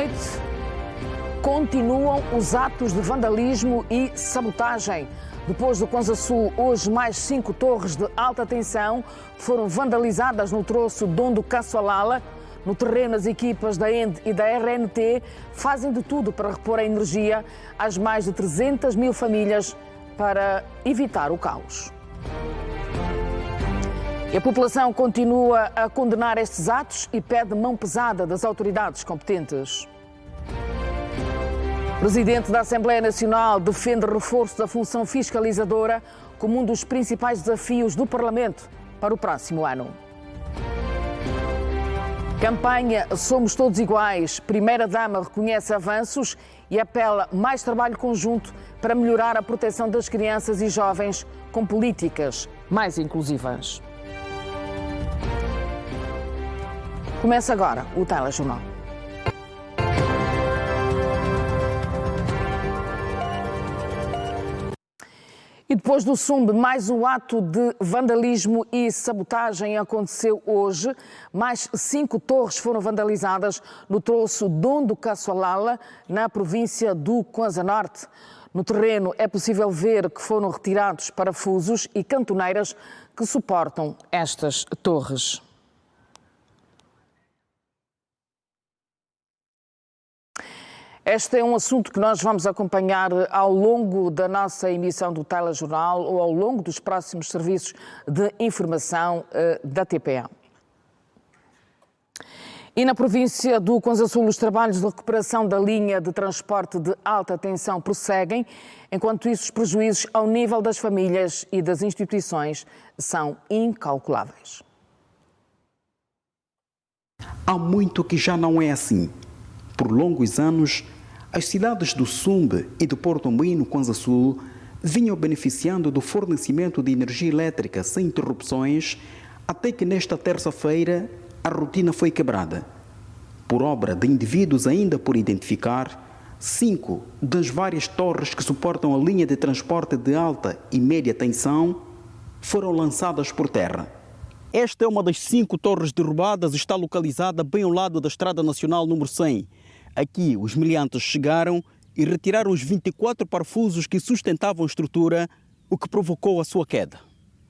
noite. Continuam os atos de vandalismo e sabotagem. Depois do Kwanza Sul, hoje mais 5 torres de alta tensão foram vandalizadas no troço Dondo Kaswalala. No terreno, as equipas da ENDE e da RNT fazem de tudo para repor a energia às mais de 300 mil famílias para evitar o caos. E a população continua a condenar estes atos e pede mão pesada das autoridades competentes. O presidente da Assembleia Nacional defende reforço da função fiscalizadora como um dos principais desafios do Parlamento para o próximo ano. Campanha Somos Todos Iguais. Primeira-Dama reconhece avanços e apela mais trabalho conjunto para melhorar a proteção das crianças e jovens com políticas mais inclusivas. Começa agora o Telejornal. E depois do Sumbe, mais um ato de vandalismo e sabotagem aconteceu hoje. Mais 5 torres foram vandalizadas no troço Dondo Kaswalala, na província do Kwanza Norte. No terreno é possível ver que foram retirados parafusos e cantoneiras que suportam estas torres. Este é um assunto que nós vamos acompanhar ao longo da nossa emissão do Telejornal ou ao longo dos próximos serviços de informação da TPA. E na província do Kwanza Sul, os trabalhos de recuperação da linha de transporte de alta tensão prosseguem. Enquanto isso, os prejuízos ao nível das famílias e das instituições são incalculáveis. Há muito que já não é assim. Por longos anos, as cidades do Sumbe e do Porto Moinho, Kwanza Sul, vinham beneficiando do fornecimento de energia elétrica sem interrupções, até que nesta terça-feira a rotina foi quebrada. Por obra de indivíduos ainda por identificar, 5 das várias torres que suportam a linha de transporte de alta e média tensão foram lançadas por terra. Esta é uma das 5 torres derrubadas e está localizada bem ao lado da Estrada Nacional número 100. Aqui, os meliantes chegaram e retiraram os 24 parafusos que sustentavam a estrutura, o que provocou a sua queda.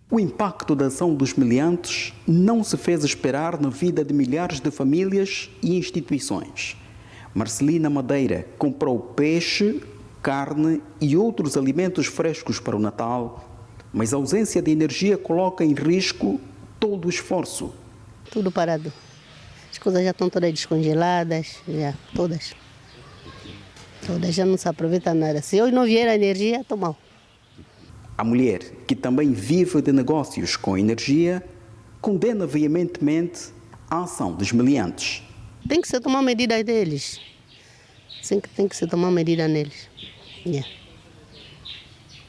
O impacto da ação dos meliantes não se fez esperar na vida de milhares de famílias e instituições. Marcelina Madeira comprou peixe, carne e outros alimentos frescos para o Natal, mas a ausência de energia coloca em risco todo o esforço. Tudo parado. As coisas já estão todas descongeladas, já, todas. Todas, já não se aproveita nada. Se hoje não vier a energia, estou mal. A mulher, que também vive de negócios com energia, condena veementemente a ação dos meliantes. Tem que se tomar medida deles. Tem que se tomar medida neles. Yeah.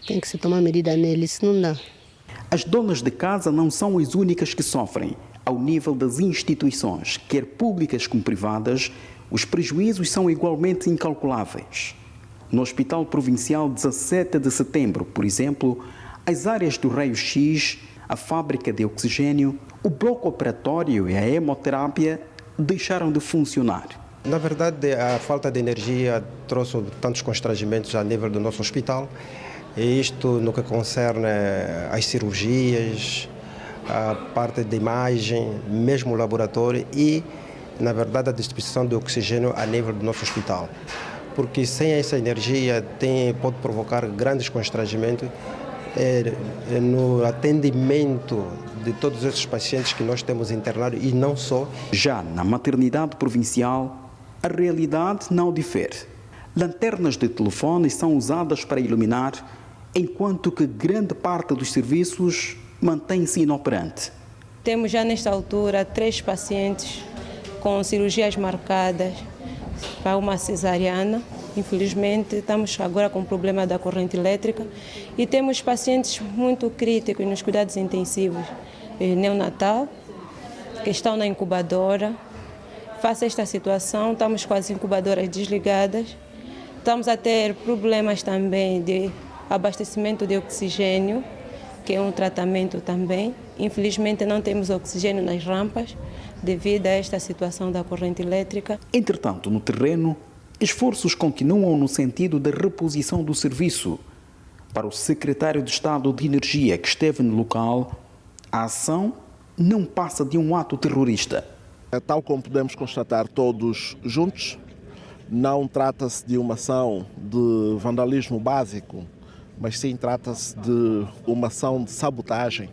Tem que se tomar medida neles, senão não dá. As donas de casa não são as únicas que sofrem. Ao nível das instituições, quer públicas como privadas, os prejuízos são igualmente incalculáveis. No Hospital Provincial 17 de Setembro, por exemplo, as áreas do raio-x, a fábrica de oxigênio, o bloco operatório e a hemoterapia deixaram de funcionar. Na verdade, a falta de energia trouxe tantos constrangimentos a nível do nosso hospital, e isto no que concerne às cirurgias, a parte de imagem, mesmo o laboratório e, na verdade, a distribuição de oxigênio a nível do nosso hospital. Porque sem essa energia pode provocar grandes constrangimentos no atendimento de todos esses pacientes que nós temos internados e não só. Já na maternidade provincial, a realidade não difere. Lanternas de telefone são usadas para iluminar, enquanto que grande parte dos serviços mantém-se inoperante. Temos já nesta altura 3 pacientes com cirurgias marcadas para uma cesariana. Infelizmente, estamos agora com o problema da corrente elétrica e temos pacientes muito críticos nos cuidados intensivos neonatal, que estão na incubadora. Face a esta situação, estamos com as incubadoras desligadas. Estamos a ter problemas também de abastecimento de oxigênio que é um tratamento também. Infelizmente não temos oxigênio nas rampas devido a esta situação da corrente elétrica. Entretanto, no terreno, esforços continuam no sentido da reposição do serviço. Para o secretário de Estado de Energia que esteve no local, a ação não passa de um ato terrorista. Tal como podemos constatar todos juntos, não trata-se de uma ação de vandalismo básico, mas sim trata-se de uma ação de sabotagem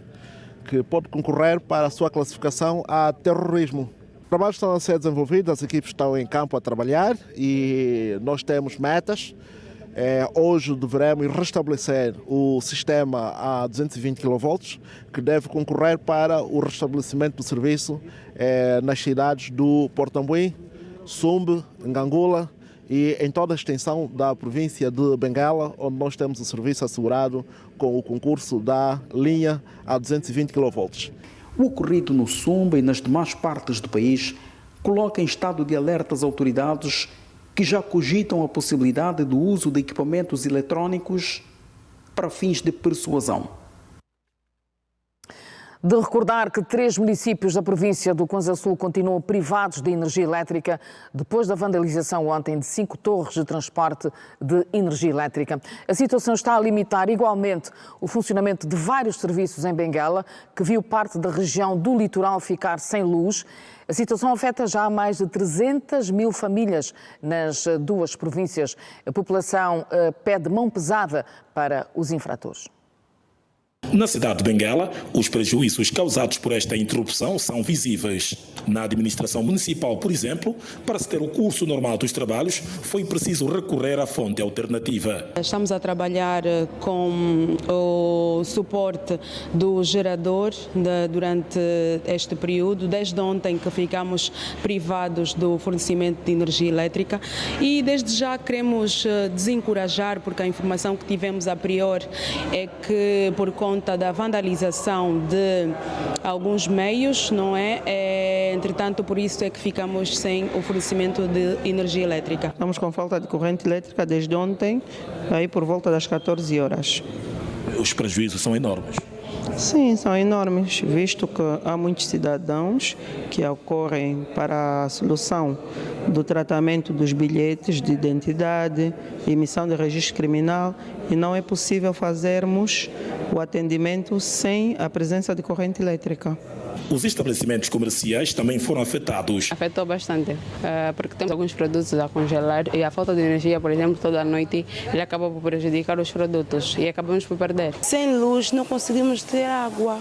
que pode concorrer para a sua classificação a terrorismo. Os trabalhos estão a ser desenvolvidos, as equipes estão em campo a trabalhar e nós temos metas. Hoje deveremos restabelecer o sistema a 220 kV, que deve concorrer para o restabelecimento do serviço nas cidades do Portambuim, Sumbe, Ngangula e em toda a extensão da província de Benguela, onde nós temos o serviço assegurado com o concurso da linha a 220 kV. O ocorrido no Sumbe e nas demais partes do país coloca em estado de alerta as autoridades que já cogitam a possibilidade do uso de equipamentos eletrônicos para fins de persuasão. De recordar que 3 municípios da província do Kwanza Sul continuam privados de energia elétrica depois da vandalização ontem de 5 torres de transporte de energia elétrica. A situação está a limitar igualmente o funcionamento de vários serviços em Benguela, que viu parte da região do litoral ficar sem luz. A situação afeta já mais de 300 mil famílias nas 2 províncias. A população pede mão pesada para os infratores. Na cidade de Benguela, os prejuízos causados por esta interrupção são visíveis. Na administração municipal, por exemplo, para se ter o curso normal dos trabalhos, foi preciso recorrer à fonte alternativa. Estamos a trabalhar com o suporte do gerador durante este período, desde ontem que ficamos privados do fornecimento de energia elétrica e desde já queremos desencorajar, porque a informação que tivemos a priori é que por conta da vandalização de alguns meios, não é? Entretanto, por isso é que ficamos sem o fornecimento de energia elétrica. Estamos com falta de corrente elétrica desde ontem, aí por volta das 14 horas. Os prejuízos são enormes. Sim, são enormes, visto que há muitos cidadãos que ocorrem para a solução do tratamento dos bilhetes de identidade, emissão de registro criminal, e não é possível fazermos o atendimento sem a presença de corrente elétrica. Os estabelecimentos comerciais também foram afetados. Afetou bastante, porque temos alguns produtos a congelar e a falta de energia, por exemplo, toda a noite, ele acaba por prejudicar os produtos e acabamos por perder. Sem luz não conseguimos ter água,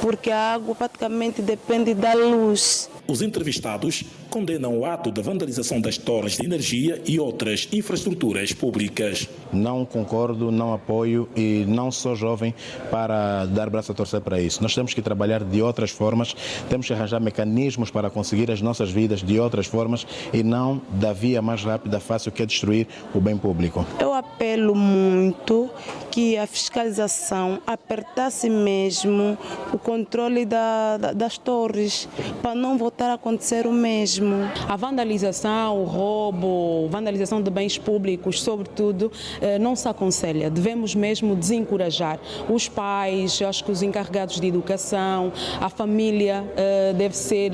porque a água praticamente depende da luz. Os entrevistados condenam o ato da vandalização das torres de energia e outras infraestruturas públicas. Não concordo, não apoio e não sou jovem para dar braço a torcer para isso. Nós temos que trabalhar de outras formas, temos que arranjar mecanismos para conseguir as nossas vidas de outras formas e não da via mais rápida, fácil, que é destruir o bem público. Eu apelo muito que a fiscalização apertasse mesmo o controle das torres, para não voltar a acontecer o mesmo. A vandalização, o roubo, vandalização de bens públicos, sobretudo, não se aconselha. Devemos mesmo desencorajar os pais, acho que os encarregados de educação, a família deve ser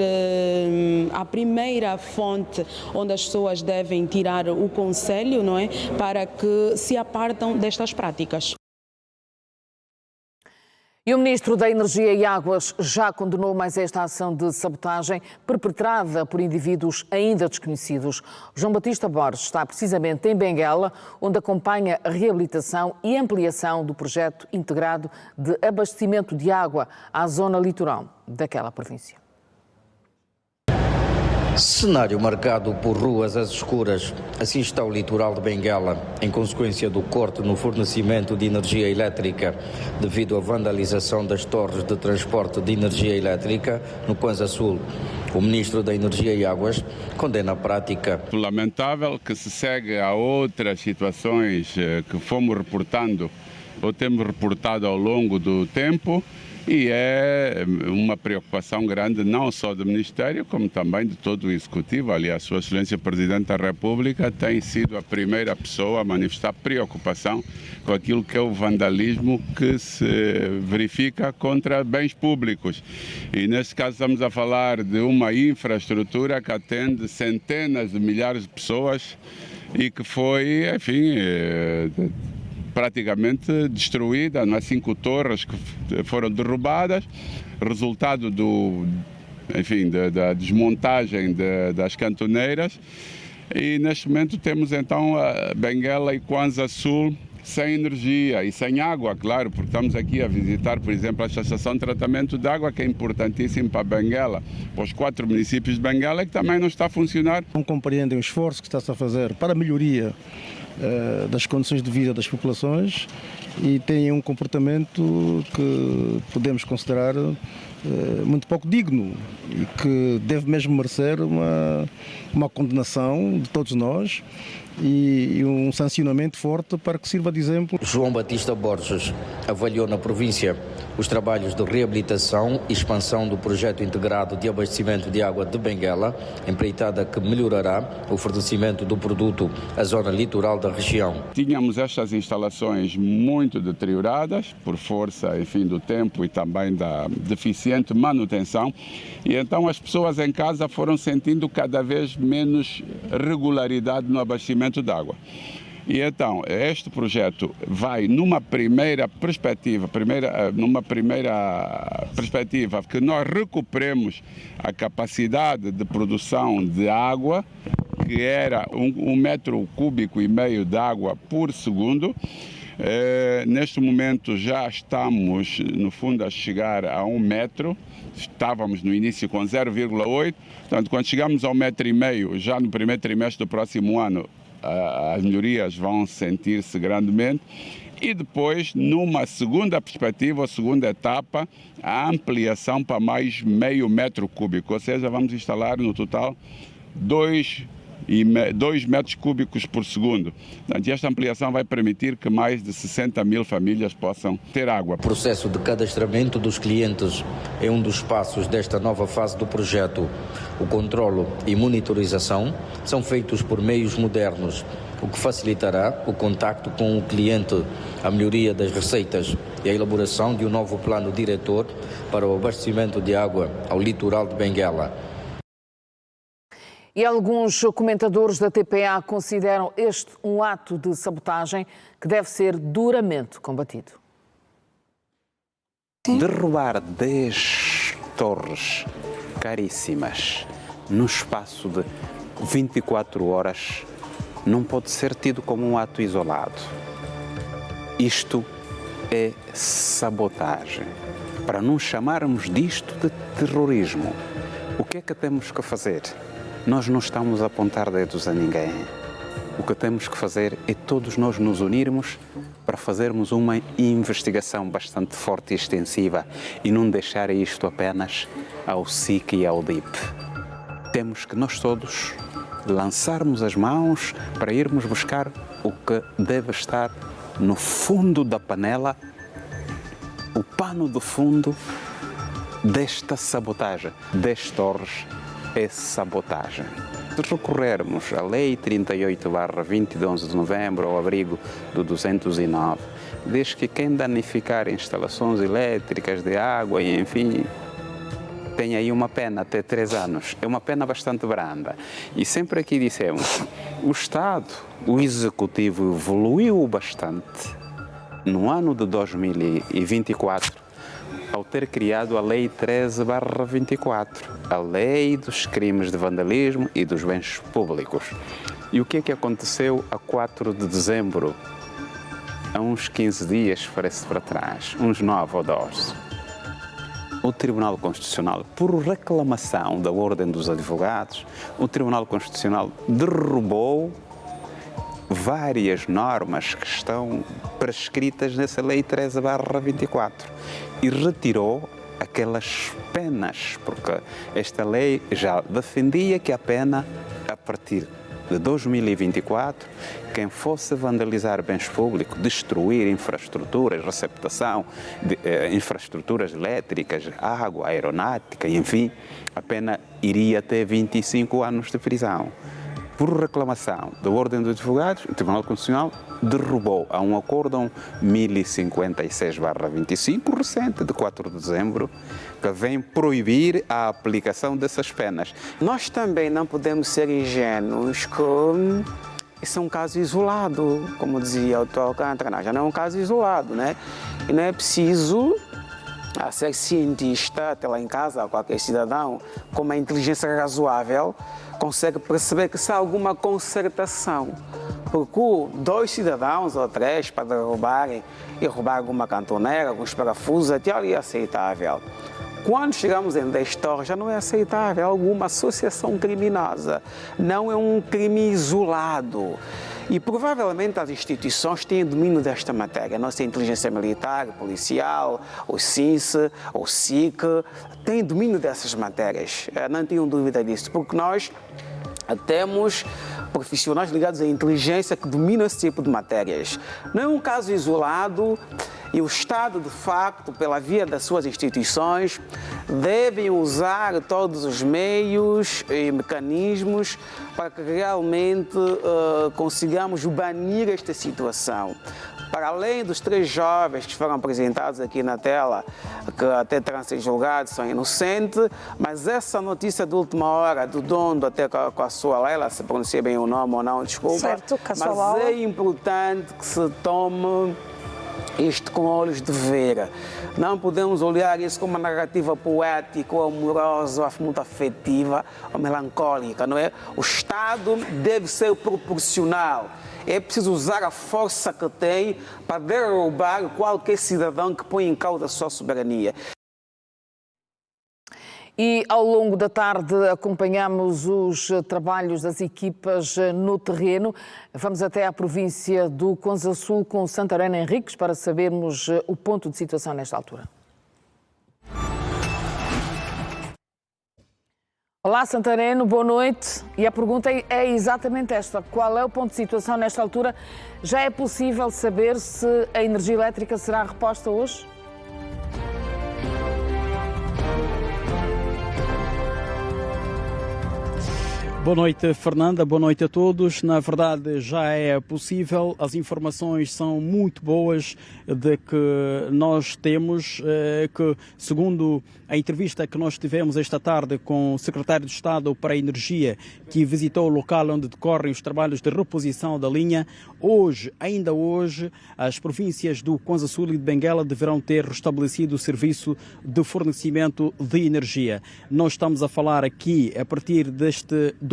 a primeira fonte onde as pessoas devem tirar o conselho, não é? Para que se apartam destas práticas. E o Ministro da Energia e Águas já condenou mais esta ação de sabotagem perpetrada por indivíduos ainda desconhecidos. João Batista Borges está precisamente em Benguela, onde acompanha a reabilitação e ampliação do projeto integrado de abastecimento de água à zona litoral daquela província. Cenário marcado por ruas às escuras. Assim está o litoral de Benguela, em consequência do corte no fornecimento de energia elétrica devido à vandalização das torres de transporte de energia elétrica no Kwanza Sul. O Ministro da Energia e Águas condena a prática. Lamentável que se segue a outras situações que fomos reportando ou temos reportado ao longo do tempo e é uma preocupação grande não só do Ministério, como também de todo o Executivo. Aliás, Sua Excelência Presidente da República tem sido a primeira pessoa a manifestar preocupação com aquilo que é o vandalismo que se verifica contra bens públicos. E neste caso estamos a falar de uma infraestrutura que atende centenas de milhares de pessoas e que foi, enfim, praticamente destruída, não é? 5 torres que foram derrubadas, resultado da desmontagem das cantoneiras, e neste momento temos então a Benguela e Kwanza Sul sem energia e sem água, claro, porque estamos aqui a visitar, por exemplo, esta estação de tratamento de água, que é importantíssima para Benguela, para os 4 municípios de Benguela, que também não está a funcionar. Não compreendem o esforço que está-se a fazer para a melhoria das condições de vida das populações e têm um comportamento que podemos considerar muito pouco digno e que deve mesmo merecer uma condenação de todos nós e um sancionamento forte para que sirva de exemplo. João Batista Borges avaliou na província os trabalhos de reabilitação e expansão do projeto integrado de abastecimento de água de Benguela, empreitada que melhorará o fornecimento do produto à zona litoral da região. Tínhamos estas instalações muito deterioradas por força, enfim, do tempo e também da deficiente manutenção, e então as pessoas em casa foram sentindo cada vez menos regularidade no abastecimento de água. E então, este projeto vai numa primeira perspectiva que nós recuperemos a capacidade de produção de água, que era 1,5 metro cúbico de água por segundo. Neste momento já estamos, no fundo, a chegar a 1 metro. Estávamos no início com 0,8. Portanto, quando chegamos ao 1,5 metro, já no primeiro trimestre do próximo ano, as melhorias vão sentir-se grandemente. E depois, numa segunda perspectiva, a segunda etapa, a ampliação para mais 0,5 metro cúbico. Ou seja, vamos instalar no total 2 metros cúbicos por segundo. Portanto, esta ampliação vai permitir que mais de 60 mil famílias possam ter água. O processo de cadastramento dos clientes é um dos passos desta nova fase do projeto. O controlo e monitorização são feitos por meios modernos, o que facilitará o contacto com o cliente, a melhoria das receitas e a elaboração de um novo plano diretor para o abastecimento de água ao litoral de Benguela. E alguns comentadores da TPA consideram este um ato de sabotagem que deve ser duramente combatido. Derrubar 10 torres caríssimas num espaço de 24 horas não pode ser tido como um ato isolado. Isto é sabotagem. Para não chamarmos disto de terrorismo, o que é que temos que fazer? Nós não estamos a apontar dedos a ninguém. O que temos que fazer é todos nós nos unirmos para fazermos uma investigação bastante forte e extensiva e não deixar isto apenas ao SIC e ao DIP. Temos que nós todos lançarmos as mãos para irmos buscar o que deve estar no fundo da panela, o pano de fundo desta sabotagem, das torres. É sabotagem. Se recorrermos à Lei 38/20 de 11 de novembro, ao abrigo do 209, diz que quem danificar instalações elétricas, de água e enfim, tem aí uma pena até 3 anos. É uma pena bastante branda. E sempre aqui dissemos, o Estado, o Executivo evoluiu bastante no ano de 2024, ao ter criado a Lei 13/24, a Lei dos Crimes de Vandalismo e dos Bens Públicos. E o que é que aconteceu a 4 de dezembro? Há uns 15 dias, parece para trás, uns 9 ou 12. O Tribunal Constitucional, por reclamação da Ordem dos Advogados, o Tribunal Constitucional derrubou várias normas que estão prescritas nessa Lei 13/24 e retirou aquelas penas, porque esta lei já defendia que a pena a partir de 2024, quem fosse vandalizar bens públicos, destruir infraestruturas, receptação de infraestruturas elétricas, água, aeronáutica, enfim, a pena iria ter 25 anos de prisão. Por reclamação da Ordem dos Advogados, o Tribunal Constitucional derrubou a um acórdão 1056/25, recente, de 4 de dezembro, que vem proibir a aplicação dessas penas. Nós também não podemos ser ingênuos que isso é um caso isolado, como dizia o Dr. Alcântara, já não é um caso isolado, né? E não é preciso ser cientista, até lá em casa, qualquer cidadão, com uma inteligência razoável, consegue perceber que se há alguma concertação. Porque 2 cidadãos ou 3 para derrubarem e roubar alguma cantoneira, alguns parafusos, até ali é aceitável. Quando chegamos em 10 torres, já não é aceitável alguma associação criminosa. Não é um crime isolado. E provavelmente as instituições têm domínio desta matéria. A nossa inteligência militar, policial, o SINS, o SIC, têm domínio dessas matérias. Não tenham dúvida disso, porque nós temos profissionais ligados à inteligência que dominam esse tipo de matérias. Não é um caso isolado e o Estado, de facto, pela via das suas instituições, devem usar todos os meios e mecanismos para que realmente consigamos banir esta situação. Para além dos 3 jovens que foram apresentados aqui na tela, que até terão sido julgados, são inocentes, mas essa notícia de última hora do Dondo, até com a sua Leila, se pronuncia bem o nome ou não, desculpa, certo, mas é importante que se tome isto com olhos de ver. Não podemos olhar isso como uma narrativa poética ou amorosa, ou muito afetiva ou melancólica, não é? O Estado deve ser proporcional. É preciso usar a força que tem para derrubar qualquer cidadão que põe em causa a sua soberania. E ao longo da tarde acompanhamos os trabalhos das equipas no terreno. Vamos até à província do Conza Sul com Santarém Henriques para sabermos o ponto de situação nesta altura. Olá Santareno, boa noite. E a pergunta é exatamente esta. Qual é o ponto de situação nesta altura? Já é possível saber se a energia elétrica será reposta hoje? Boa noite, Fernanda. Boa noite a todos. Na verdade, já é possível. As informações são muito boas de que nós temos, que segundo a entrevista que nós tivemos esta tarde com o secretário de Estado para a Energia, que visitou o local onde decorrem os trabalhos de reposição da linha, hoje, ainda hoje, as províncias do Conza Sul e de Benguela deverão ter restabelecido o serviço de fornecimento de energia. Nós estamos a falar aqui, a partir de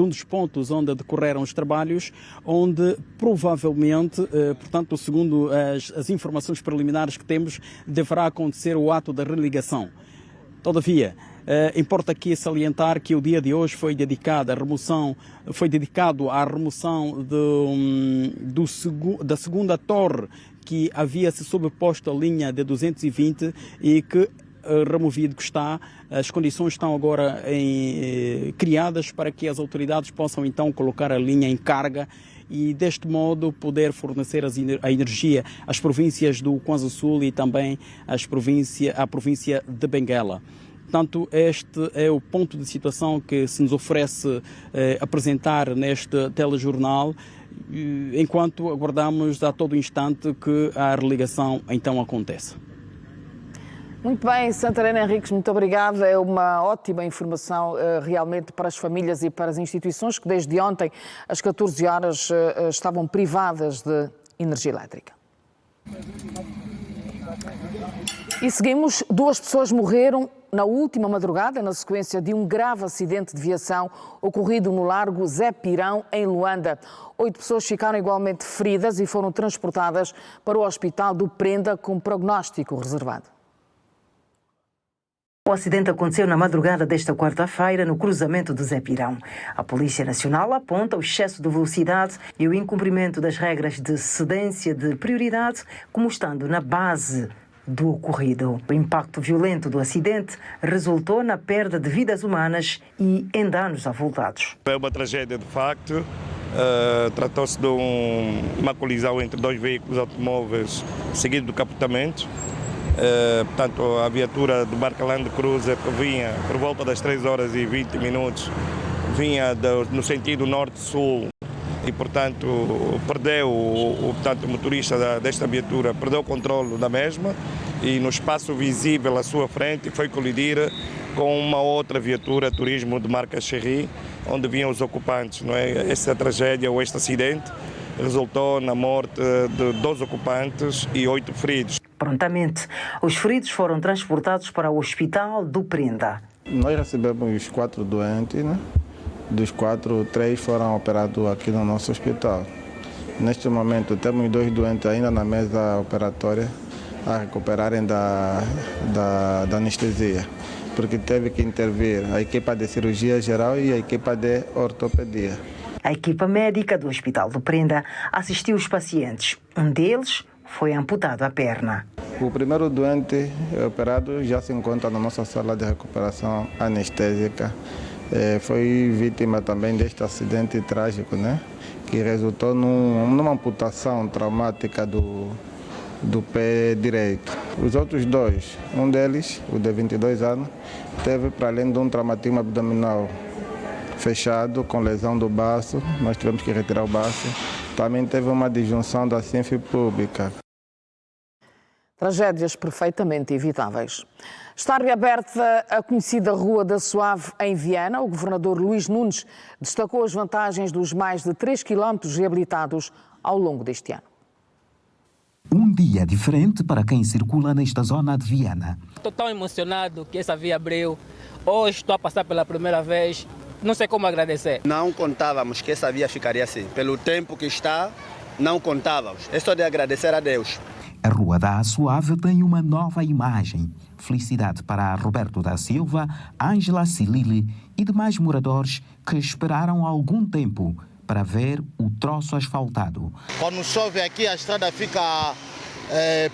um dos pontos onde decorreram os trabalhos, onde provavelmente, portanto, segundo as informações preliminares que temos, deverá acontecer o ato da religação. Todavia, importa aqui salientar que o dia de hoje foi dedicado à remoção da segunda torre que havia-se sobreposto à linha de 220 e que removido que está, as condições estão agora criadas para que as autoridades possam então colocar a linha em carga e deste modo poder fornecer a energia às províncias do Conza Sul e também à província de Benguela. Portanto, este é o ponto de situação que se nos oferece apresentar neste telejornal, enquanto aguardamos a todo instante que a religação então aconteça. Muito bem, Santarém Henriques, muito obrigada. É uma ótima informação realmente para as famílias e para as instituições que desde ontem, às 14 horas, estavam privadas de energia elétrica. E seguimos, 2 pessoas morreram na última madrugada na sequência de um grave acidente de viação ocorrido no Largo Zé Pirão, em Luanda. 8 pessoas ficaram igualmente feridas e foram transportadas para o Hospital do Prenda com prognóstico reservado. O acidente aconteceu na madrugada desta quarta-feira no cruzamento do Zé Pirão. A Polícia Nacional aponta o excesso de velocidade e o incumprimento das regras de cedência de prioridade como estando na base do ocorrido. O impacto violento do acidente resultou na perda de vidas humanas e em danos avultados. É uma tragédia de facto. Tratou-se de uma colisão entre dois veículos automóveis seguido do capotamento. Portanto, a viatura do Barca Land Cruiser, que vinha por volta das 3h20, vinha no sentido norte-sul e, portanto, perdeu, o motorista desta viatura perdeu o controle da mesma e no espaço visível à sua frente foi colidir com uma outra viatura turismo de marca Chery, onde vinham os ocupantes. Não é? Essa tragédia ou este acidente resultou na morte de 2 ocupantes e 8 feridos. Prontamente, os feridos foram transportados para o Hospital do Prenda. Nós recebemos 4 doentes, né? Dos 4, 3 foram operados aqui no nosso hospital. Neste momento, temos 2 doentes ainda na mesa operatória a recuperarem da anestesia, porque teve que intervir a equipa de cirurgia geral e a equipa de ortopedia. A equipa médica do Hospital do Prenda assistiu os pacientes. Um deles foi amputado a perna. O primeiro doente operado já se encontra na nossa sala de recuperação anestésica. Foi vítima também deste acidente trágico, né? Que resultou numa amputação traumática do pé direito. Os outros 2, um deles, o de 22 anos, teve, para além de um traumatismo abdominal fechado, com lesão do baço, nós tivemos que retirar o baço, também teve uma disjunção da sínfise pública. Tragédias perfeitamente evitáveis. Está reaberta a conhecida Rua da Suave em Viana. O governador Luís Nunes destacou as vantagens dos mais de 3 quilómetros reabilitados ao longo deste ano. Um dia diferente para quem circula nesta zona de Viana. Estou tão emocionado que essa via abriu. Hoje estou a passar pela primeira vez. Não sei como agradecer. Não contávamos que essa via ficaria assim. Pelo tempo que está, não contávamos. É só de agradecer a Deus. A Rua da Suave tem uma nova imagem. Felicidade para Roberto da Silva, Ângela Cilili e demais moradores que esperaram algum tempo para ver o troço asfaltado. Quando chove aqui, a estrada fica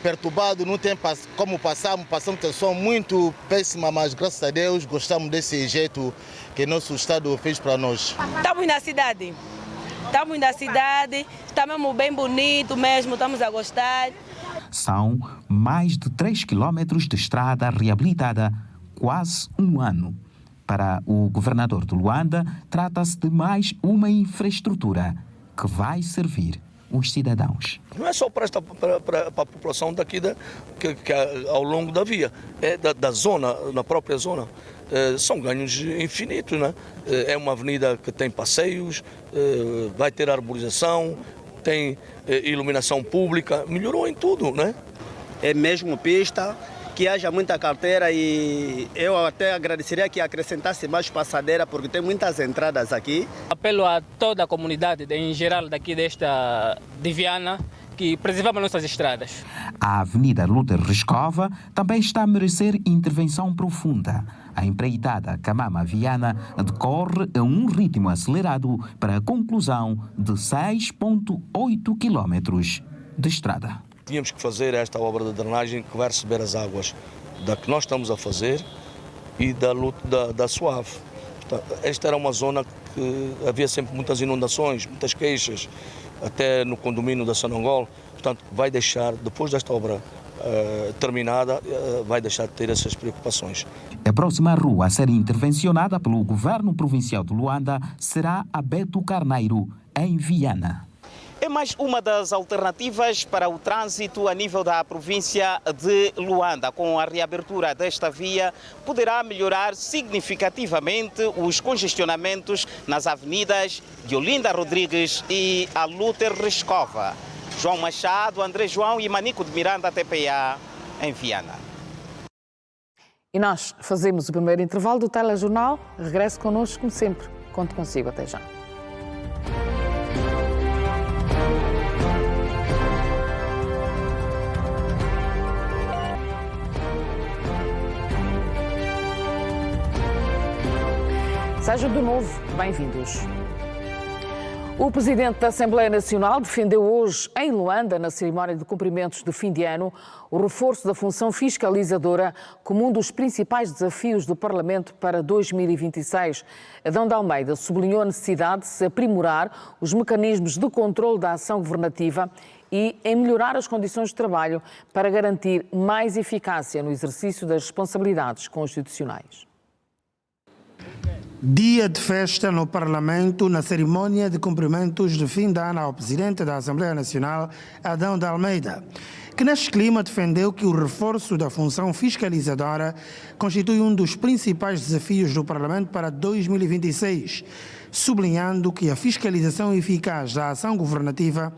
perturbada, não tem como passamos situação muito péssima, mas graças a Deus gostamos desse jeito que nosso Estado fez para nós. Estamos na cidade, está mesmo bem bonito mesmo, estamos a gostar. São mais de 3 quilómetros de estrada reabilitada, quase um ano. Para o governador de Luanda, trata-se de mais uma infraestrutura que vai servir os cidadãos. Não é só para a população daqui, que ao longo da via, é da zona, na própria zona. São ganhos infinitos, né? É uma avenida que tem passeios, vai ter arborização, tem iluminação pública, melhorou em tudo, né? É mesmo pista, que haja muita carteira e eu até agradeceria que acrescentasse mais passadeira, porque tem muitas entradas aqui. Apelo a toda a comunidade, em geral daqui de Viana, que preservamos nossas estradas. A Avenida Luther Rescova também está a merecer intervenção profunda. A empreitada Camama-Viana decorre a um ritmo acelerado para a conclusão de 6,8 quilómetros de estrada. Tínhamos que fazer esta obra de drenagem que vai receber as águas da que nós estamos a fazer e da Suave. Portanto, esta era uma zona que havia sempre muitas inundações, muitas queixas, até no condomínio da Sanongol. Portanto, vai deixar, depois desta obra terminada, vai deixar de ter essas preocupações. A próxima rua a ser intervencionada pelo governo provincial de Luanda será a Beto Carneiro, em Viana. É mais uma das alternativas para o trânsito a nível da província de Luanda. Com a reabertura desta via, poderá melhorar significativamente os congestionamentos nas avenidas de Olinda Rodrigues e a Luther Rescova. João Machado, André João e Manico de Miranda, TPA, em Viana. E nós fazemos o primeiro intervalo do telejornal. Regresse connosco, como sempre. Conto consigo. Até já. Sejam de novo bem-vindos. O presidente da Assembleia Nacional defendeu hoje, em Luanda, na cerimónia de cumprimentos de fim de ano, o reforço da função fiscalizadora como um dos principais desafios do Parlamento para 2026. Adão de Almeida sublinhou a necessidade de se aprimorar os mecanismos de controle da ação governativa e em melhorar as condições de trabalho para garantir mais eficácia no exercício das responsabilidades constitucionais. Dia de festa no Parlamento, na cerimónia de cumprimentos de fim de ano ao Presidente da Assembleia Nacional, Adão de Almeida, que neste clima defendeu que o reforço da função fiscalizadora constitui um dos principais desafios do Parlamento para 2026, sublinhando que a fiscalização eficaz da ação governativa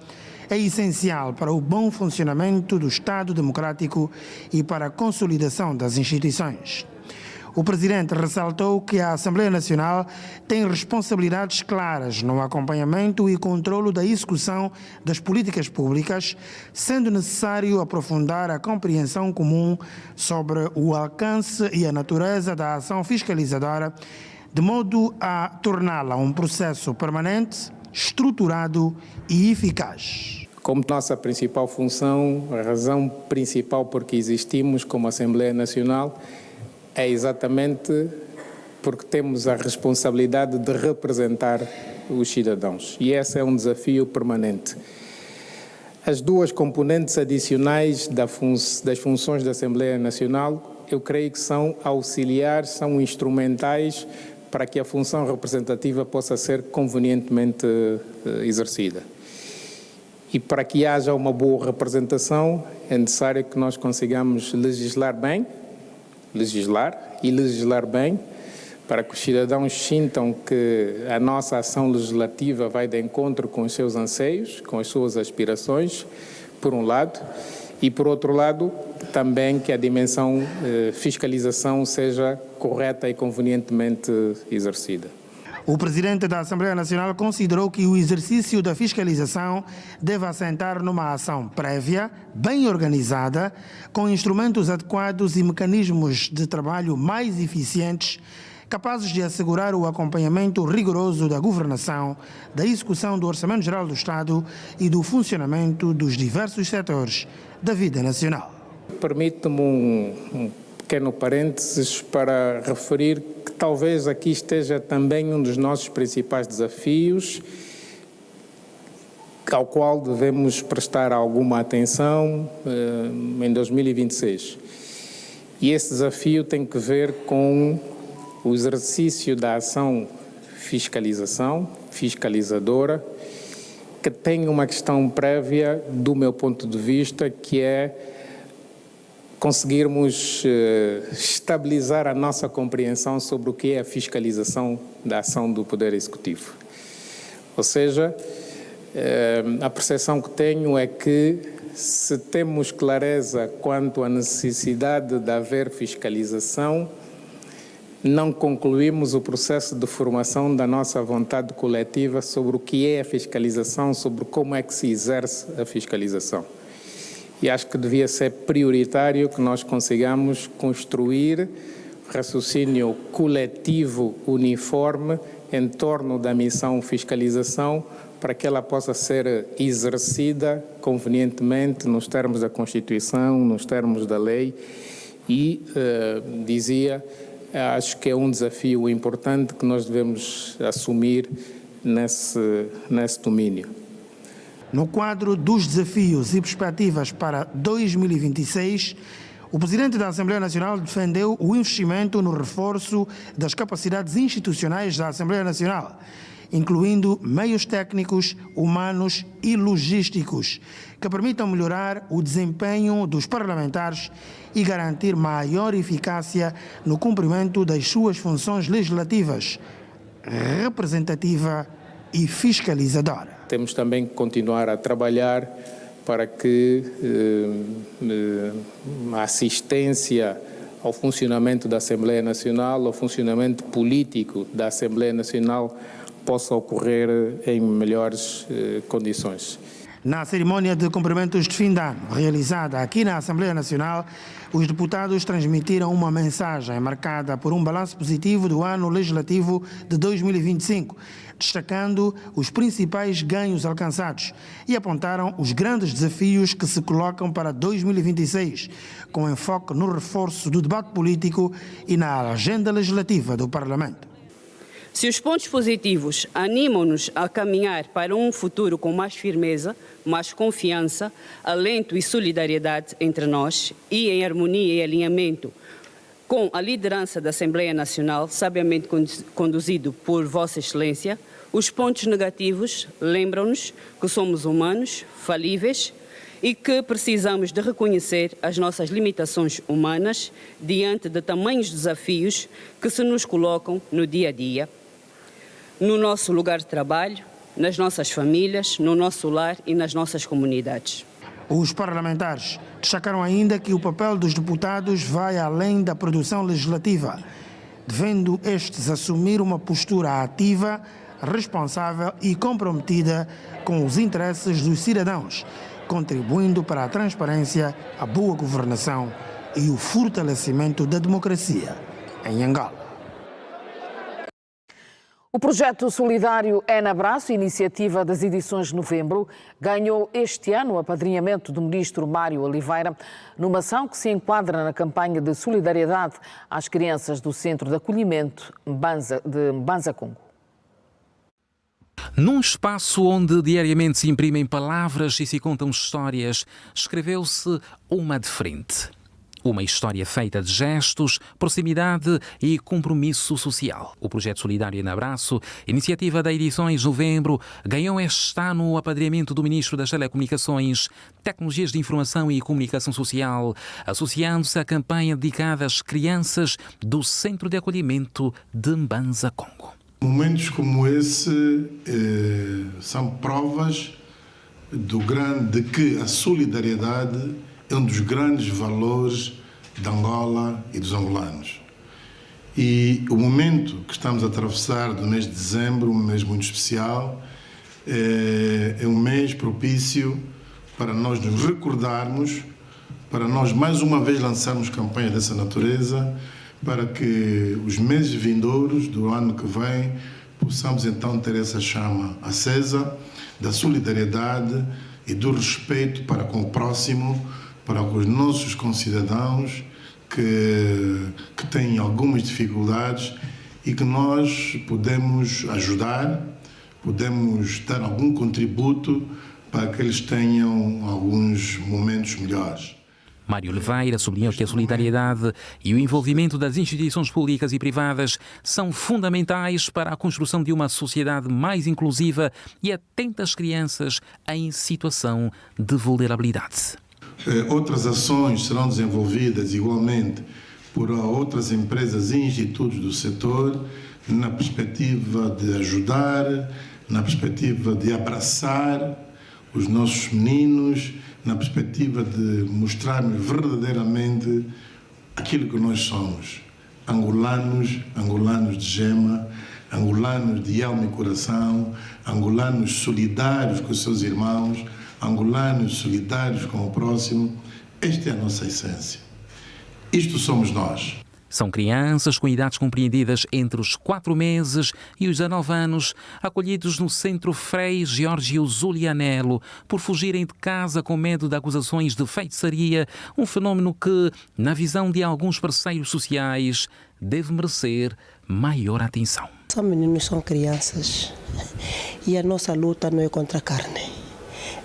é essencial para o bom funcionamento do Estado democrático e para a consolidação das instituições. O Presidente ressaltou que a Assembleia Nacional tem responsabilidades claras no acompanhamento e controlo da execução das políticas públicas, sendo necessário aprofundar a compreensão comum sobre o alcance e a natureza da ação fiscalizadora, de modo a torná-la um processo permanente, estruturado e eficaz. Como nossa principal função, a razão principal por que existimos como Assembleia Nacional é exatamente porque temos a responsabilidade de representar os cidadãos. E esse é um desafio permanente. As duas componentes adicionais das funções da Assembleia Nacional, eu creio que são auxiliares, são instrumentais para que a função representativa possa ser convenientemente exercida. E para que haja uma boa representação, é necessário que nós consigamos legislar bem, legislar bem, para que os cidadãos sintam que a nossa ação legislativa vai de encontro com os seus anseios, com as suas aspirações, por um lado, e por outro lado, também que a dimensão fiscalização seja correta e convenientemente exercida. O Presidente da Assembleia Nacional considerou que o exercício da fiscalização deve assentar numa ação prévia, bem organizada, com instrumentos adequados e mecanismos de trabalho mais eficientes, capazes de assegurar o acompanhamento rigoroso da governação, da execução do Orçamento Geral do Estado e do funcionamento dos diversos setores da vida nacional. Permite-me um pequeno parênteses para referir que talvez aqui esteja também um dos nossos principais desafios, ao qual devemos prestar alguma atenção em 2026. E esse desafio tem que ver com o exercício da ação fiscalizadora, que tem uma questão prévia, do meu ponto de vista, que é conseguirmos estabilizar a nossa compreensão sobre o que é a fiscalização da ação do Poder Executivo. Ou seja, a percepção que tenho é que, se temos clareza quanto à necessidade de haver fiscalização, não concluímos o processo de formação da nossa vontade coletiva sobre o que é a fiscalização, sobre como é que se exerce a fiscalização. E acho que devia ser prioritário que nós consigamos construir raciocínio coletivo uniforme em torno da missão fiscalização, para que ela possa ser exercida convenientemente nos termos da Constituição, nos termos da lei e, acho que é um desafio importante que nós devemos assumir nesse domínio. No quadro dos desafios e perspectivas para 2026, o Presidente da Assembleia Nacional defendeu o investimento no reforço das capacidades institucionais da Assembleia Nacional, incluindo meios técnicos, humanos e logísticos, que permitam melhorar o desempenho dos parlamentares e garantir maior eficácia no cumprimento das suas funções legislativas, representativa e fiscalizadora. Temos também que continuar a trabalhar para que a assistência ao funcionamento da Assembleia Nacional, ao funcionamento político da Assembleia Nacional, possa ocorrer em melhores condições. Na cerimónia de cumprimentos de fim de ano, realizada aqui na Assembleia Nacional, os deputados transmitiram uma mensagem marcada por um balanço positivo do ano legislativo de 2025, destacando os principais ganhos alcançados e apontaram os grandes desafios que se colocam para 2026, com enfoque no reforço do debate político e na agenda legislativa do Parlamento. Se os pontos positivos animam-nos a caminhar para um futuro com mais firmeza, mais confiança, alento e solidariedade entre nós e em harmonia e alinhamento com a liderança da Assembleia Nacional, sabiamente conduzido por Vossa Excelência, os pontos negativos lembram-nos que somos humanos, falíveis e que precisamos de reconhecer as nossas limitações humanas diante de tamanhos desafios que se nos colocam no dia a dia, no nosso lugar de trabalho, nas nossas famílias, no nosso lar e nas nossas comunidades. Os parlamentares destacaram ainda que o papel dos deputados vai além da produção legislativa, devendo estes assumir uma postura ativa, responsável e comprometida com os interesses dos cidadãos, contribuindo para a transparência, a boa governação e o fortalecimento da democracia em Angola. O projeto solidário Enabraço, iniciativa das edições de novembro, ganhou este ano o apadrinhamento do ministro Mário Oliveira, numa ação que se enquadra na campanha de solidariedade às crianças do Centro de Acolhimento de Mbanza Congo. Num espaço onde diariamente se imprimem palavras e se contam histórias, escreveu-se uma de frente. Uma história feita de gestos, proximidade e compromisso social. O projeto solidário Enabraço, iniciativa da Edições Novembro, ganhou este ano o apadrinhamento do Ministro das Telecomunicações, Tecnologias de Informação e Comunicação Social, associando-se à campanha dedicada às crianças do Centro de Acolhimento de Mbanza Congo. Momentos como esse são provas de que a solidariedade é um dos grandes valores de Angola e dos angolanos. E o momento que estamos a atravessar do mês de dezembro, um mês muito especial, é um mês propício para nós nos recordarmos, para nós mais uma vez lançarmos campanhas dessa natureza, para que os meses vindouros do ano que vem possamos então ter essa chama acesa da solidariedade e do respeito para com o próximo, para com os nossos concidadãos que têm algumas dificuldades e que nós podemos ajudar, podemos dar algum contributo para que eles tenham alguns momentos melhores. Mário Oliveira sublinhou que a solidariedade e o envolvimento das instituições públicas e privadas são fundamentais para a construção de uma sociedade mais inclusiva e atenta às crianças em situação de vulnerabilidade. Outras ações serão desenvolvidas igualmente por outras empresas e institutos do setor na perspectiva de ajudar, na perspectiva de abraçar os nossos meninos, na perspectiva de mostrarmos verdadeiramente aquilo que nós somos. Angolanos, angolanos de gema, angolanos de alma e coração, angolanos solidários com os seus irmãos, angolanos solidários com o próximo. Esta é a nossa essência. Isto somos nós. São crianças com idades compreendidas entre os 4 meses e os 19 anos, acolhidos no Centro Frei Giorgio Zulianello, por fugirem de casa com medo de acusações de feitiçaria, um fenómeno que, na visão de alguns parceiros sociais, deve merecer maior atenção. São meninos, são crianças, e a nossa luta não é contra a carne,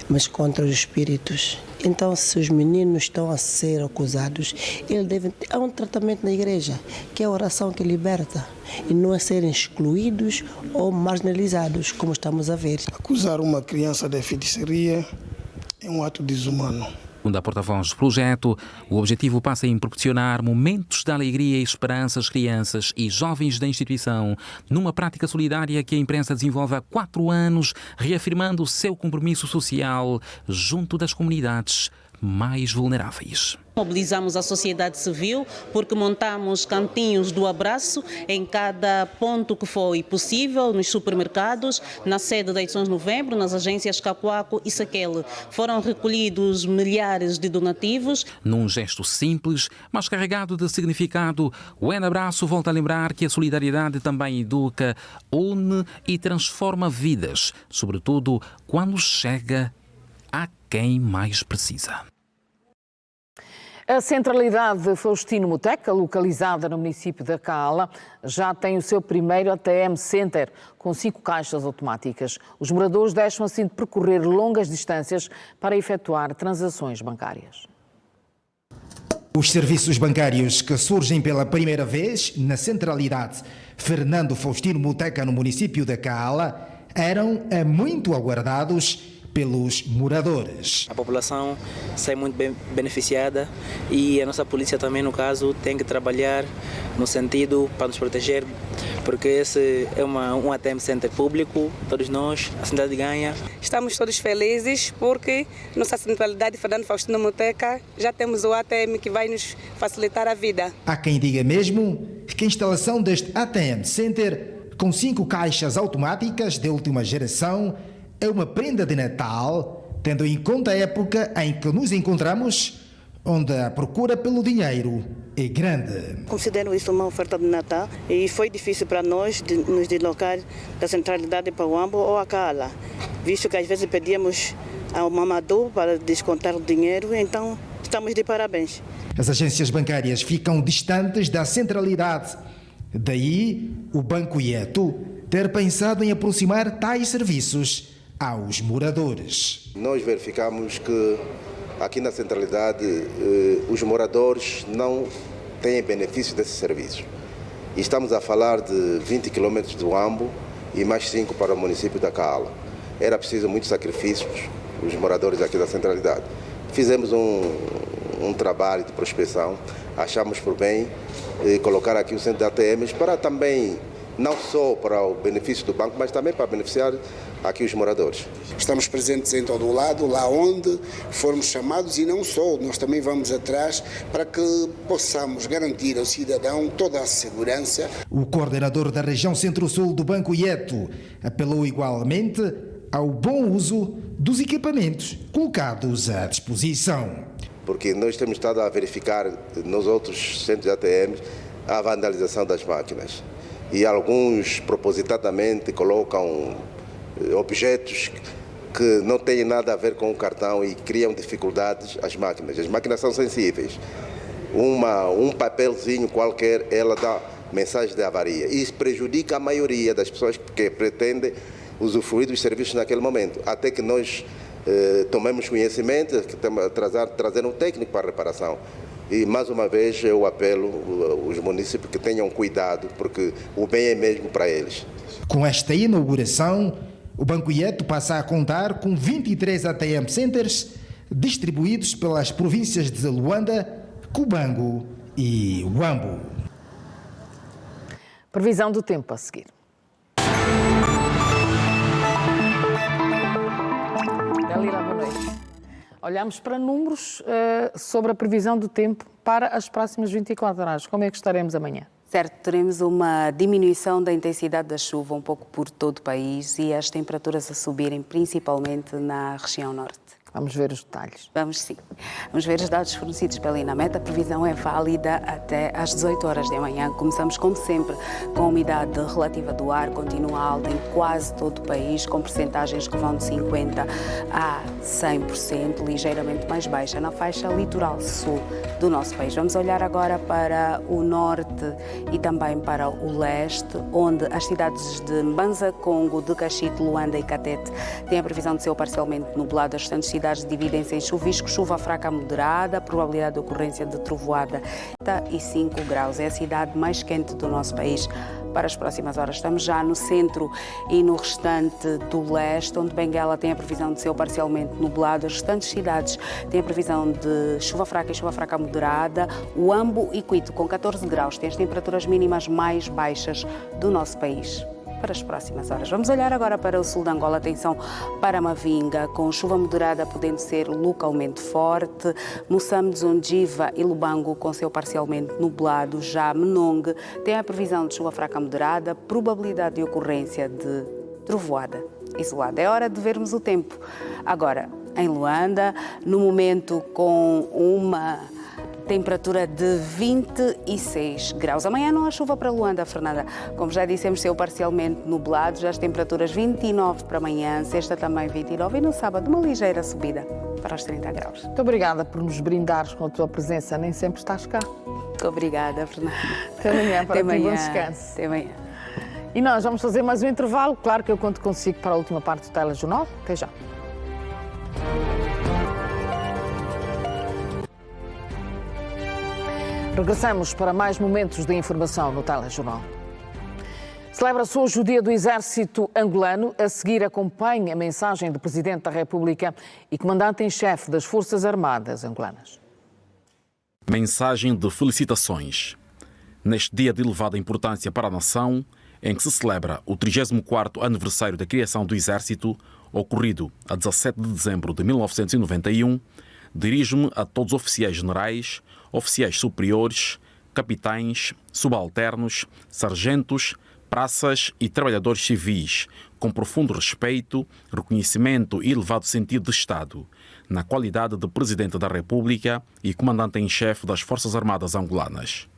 mas contra os espíritos. Então, se os meninos estão a ser acusados, eles devem ter um tratamento na igreja, que é a oração que liberta, e não a serem excluídos ou marginalizados, como estamos a ver. Acusar uma criança de feitiçaria é um ato desumano. Segundo a porta-voz do projeto, o objetivo passa em proporcionar momentos de alegria e esperança às crianças e jovens da instituição, numa prática solidária que a imprensa desenvolve há 4 anos, reafirmando o seu compromisso social junto das comunidades mais vulneráveis. Mobilizamos a sociedade civil porque montamos cantinhos do abraço em cada ponto que foi possível, nos supermercados, na sede da Edições Novembro, nas agências Cacoaco e Saquele. Foram recolhidos milhares de donativos. Num gesto simples, mas carregado de significado, o N-Abraço volta a lembrar que a solidariedade também educa, une e transforma vidas, sobretudo quando chega a quem mais precisa. A centralidade Faustino Muteca, localizada no município da Cala, já tem o seu primeiro ATM Center, com 5 caixas automáticas. Os moradores deixam assim de percorrer longas distâncias para efetuar transações bancárias. Os serviços bancários que surgem pela primeira vez na centralidade Fernando Faustino Muteca, no município da Cala, eram muito aguardados pelos moradores. A população sai muito bem beneficiada e a nossa polícia também, no caso, tem que trabalhar no sentido para nos proteger, porque esse é um ATM Center público, todos nós, a cidade ganha. Estamos todos felizes porque nossa centralidade Fernando Faustino Muteca já temos o ATM que vai nos facilitar a vida. Há quem diga mesmo que a instalação deste ATM Center, com 5 caixas automáticas de última geração, é uma prenda de Natal, tendo em conta a época em que nos encontramos, onde a procura pelo dinheiro é grande. Considero isso uma oferta de Natal e foi difícil para nós nos deslocar da centralidade para o Ambo ou a Cala, visto que às vezes pedíamos ao mamador para descontar o dinheiro, então estamos de parabéns. As agências bancárias ficam distantes da centralidade, daí o Banco Ieto ter pensado em aproximar tais serviços aos moradores. Nós verificamos que aqui na centralidade os moradores não têm benefício desse serviço. E estamos a falar de 20 km do Ambo e mais 5 para o município da Cala. Era preciso muitos sacrifícios, os moradores aqui da centralidade. Fizemos um trabalho de prospecção, achamos por bem colocar aqui o centro de ATMs para também, não só para o benefício do banco, mas também para beneficiar aqui os moradores. Estamos presentes em todo o lado, lá onde formos chamados, e não só, nós também vamos atrás para que possamos garantir ao cidadão toda a segurança. O coordenador da região Centro-Sul do Banco Ieto apelou igualmente ao bom uso dos equipamentos colocados à disposição. Porque nós temos estado a verificar nos outros centros de ATMs a vandalização das máquinas. E alguns propositadamente colocam objetos que não têm nada a ver com o cartão e criam dificuldades às máquinas. As máquinas são sensíveis. Um papelzinho qualquer, ela dá mensagem de avaria. E isso prejudica a maioria das pessoas que pretendem usufruir dos serviços naquele momento. Até que nós tomemos conhecimento, que temos a trazer um técnico para a reparação. E, mais uma vez, eu apelo aos municípios que tenham cuidado, porque o bem é mesmo para eles. Com esta inauguração, o Banco Ieto passa a contar com 23 ATM Centers distribuídos pelas províncias de Luanda, Cubango e Huambo. Previsão do tempo a seguir. Dalila, boa noite. Olhamos para números sobre a previsão do tempo para as próximas 24 horas. Como é que estaremos amanhã? Certo, teremos uma dminuição da intensidade da chuva um pouco por todo o país e as temperaturas a subirem, principalmente na região norte. Vamos ver os detalhes. Vamos sim. Vamos ver os dados fornecidos pela Inamet. A previsão é válida até às 18 horas da manhã. Começamos, como sempre, com a umidade relativa do ar, continua alta em quase todo o país, com percentagens que vão de 50% a 100%, ligeiramente mais baixa na faixa litoral sul do nosso país. Vamos olhar agora para o norte e também para o leste, onde as cidades de Mbanza, Congo, de Caxite, Luanda e Catete têm a previsão de céu parcialmente nublado. As restantes cidades dividem-se em chuvisco, chuva fraca moderada, probabilidade de ocorrência de trovoada e 5 graus. É a cidade mais quente do nosso país para as próximas horas. Estamos já no centro e no restante do leste, onde Benguela tem a previsão de céu parcialmente nublado. As restantes cidades têm a previsão de chuva fraca e chuva fraca moderada. Huambo e Quito, com 14 graus, têm as temperaturas mínimas mais baixas do nosso país. para as próximas horas. Vamos olhar agora para o sul de Angola. Atenção para Mavinga, com chuva moderada podendo ser localmente forte. Moçambique, Zondiva e Lubango com céu parcialmente nublado. Já Menongue tem a previsão de chuva fraca moderada, probabilidade de ocorrência de trovoada isolada. É hora de vermos o tempo. Agora, em Luanda, no momento com uma temperatura de 26 graus. Amanhã não há chuva para Luanda, Fernanda. Como já dissemos, céu parcialmente nublado, já as temperaturas 29 para amanhã, sexta também 29 e no sábado uma ligeira subida para os 30 graus. Muito obrigada por nos brindares com a tua presença. Nem sempre estás cá. Obrigada, Fernanda. Até amanhã, para Até ti, bom amanhã. descanso. Até amanhã. E nós vamos fazer mais um intervalo. Claro que eu conto consigo para a última parte do Telejornal. Até já. Regressamos para mais momentos de informação no Telejornal. Celebra-se hoje o Dia do Exército Angolano. A seguir, acompanhe a mensagem do Presidente da República e Comandante em Chefe das Forças Armadas Angolanas. Mensagem de felicitações. Neste dia de elevada importância para a nação, em que se celebra o 34º aniversário da criação do Exército, ocorrido a 17 de dezembro de 1991, dirijo-me a todos os oficiais generais, oficiais superiores, capitães, subalternos, sargentos, praças e trabalhadores civis, com profundo respeito, reconhecimento e elevado sentido de Estado, na qualidade de Presidente da República e Comandante em Chefe das Forças Armadas Angolanas.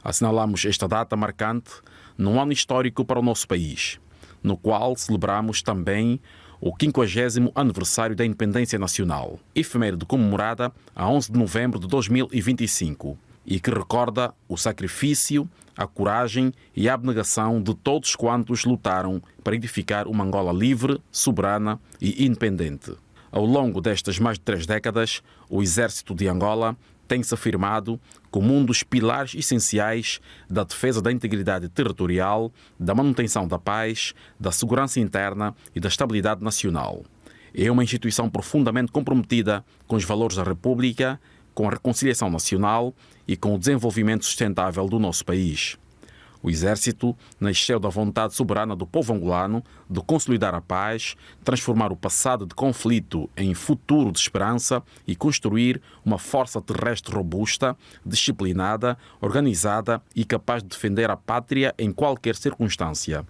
Assinalamos esta data marcante num ano histórico para o nosso país, no qual celebramos também o 50º aniversário da Independência Nacional, efeméride comemorada a 11 de novembro de 2025, e que recorda o sacrifício, a coragem e a abnegação de todos quantos lutaram para edificar uma Angola livre, soberana e independente. Ao longo destas mais de 3 décadas, o Exército de Angola tem-se afirmado como um dos pilares essenciais da defesa da integridade territorial, da manutenção da paz, da segurança interna e da estabilidade nacional. É uma instituição profundamente comprometida com os valores da República, com a reconciliação nacional e com o desenvolvimento sustentável do nosso país. O Exército nasceu da vontade soberana do povo angolano de consolidar a paz, transformar o passado de conflito em futuro de esperança e construir uma força terrestre robusta, disciplinada, organizada e capaz de defender a pátria em qualquer circunstância.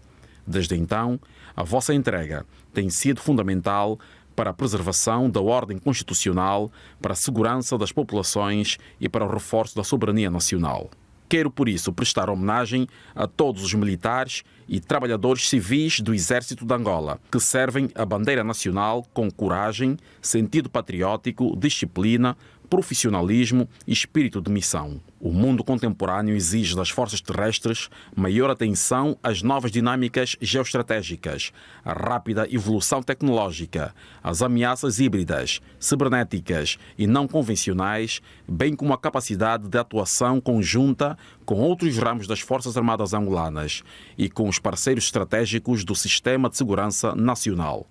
Desde então, a vossa entrega tem sido fundamental para a preservação da ordem constitucional, para a segurança das populações e para o reforço da soberania nacional. Quero, por isso, prestar homenagem a todos os militares e trabalhadores civis do Exército de Angola, que servem a bandeira nacional com coragem, sentido patriótico, disciplina, profissionalismo e espírito de missão. O mundo contemporâneo exige das forças terrestres maior atenção às novas dinâmicas geoestratégicas, à rápida evolução tecnológica, às ameaças híbridas, cibernéticas e não convencionais, bem como a capacidade de atuação conjunta com outros ramos das Forças Armadas angolanas e com os parceiros estratégicos do Sistema de Segurança Nacional.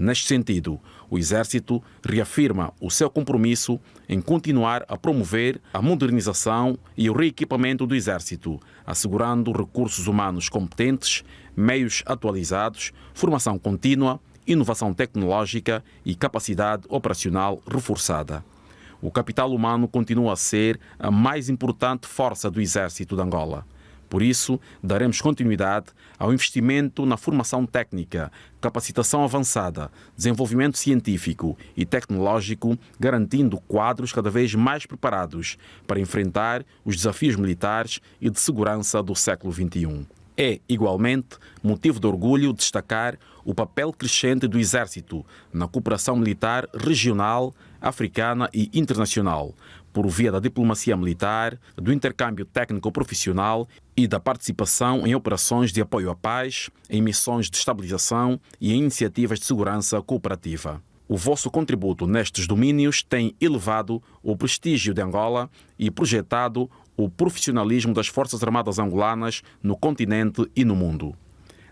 Neste sentido, o Exército reafirma o seu compromisso em continuar a promover a modernização e o reequipamento do Exército, assegurando recursos humanos competentes, meios atualizados, formação contínua, inovação tecnológica e capacidade operacional reforçada. O capital humano continua a ser a mais importante força do Exército de Angola. Por isso, daremos continuidade ao investimento na formação técnica, capacitação avançada, desenvolvimento científico e tecnológico, garantindo quadros cada vez mais preparados para enfrentar os desafios militares e de segurança do século XXI. É, igualmente, motivo de orgulho destacar o papel crescente do Exército na cooperação militar regional, africana e internacional, por via da diplomacia militar, do intercâmbio técnico-profissional e da participação em operações de apoio à paz, em missões de estabilização e em iniciativas de segurança cooperativa. O vosso contributo nestes domínios tem elevado o prestígio de Angola e projetado o profissionalismo das Forças Armadas angolanas no continente e no mundo.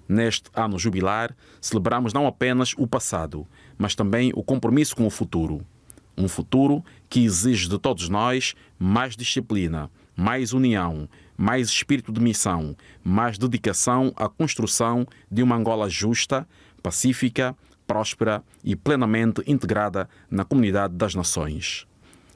Neste ano jubilar, celebramos não apenas o passado, mas também o compromisso com o futuro. Um futuro que exige de todos nós mais disciplina, mais união, mais espírito de missão, mais dedicação à construção de uma Angola justa, pacífica, próspera e plenamente integrada na comunidade das nações.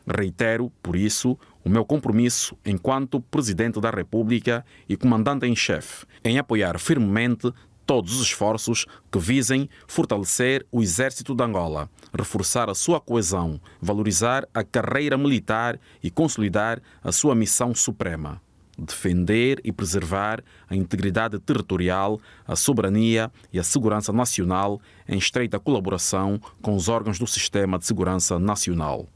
Reitero, por isso, o meu compromisso enquanto Presidente da República e Comandante em Chefe em apoiar firmemente todos os esforços que visem fortalecer o Exército de Angola, reforçar a sua coesão, valorizar a carreira militar e consolidar a sua missão suprema: defender e preservar a integridade territorial, a soberania e a segurança nacional em estreita colaboração com os órgãos do Sistema de Segurança Nacional.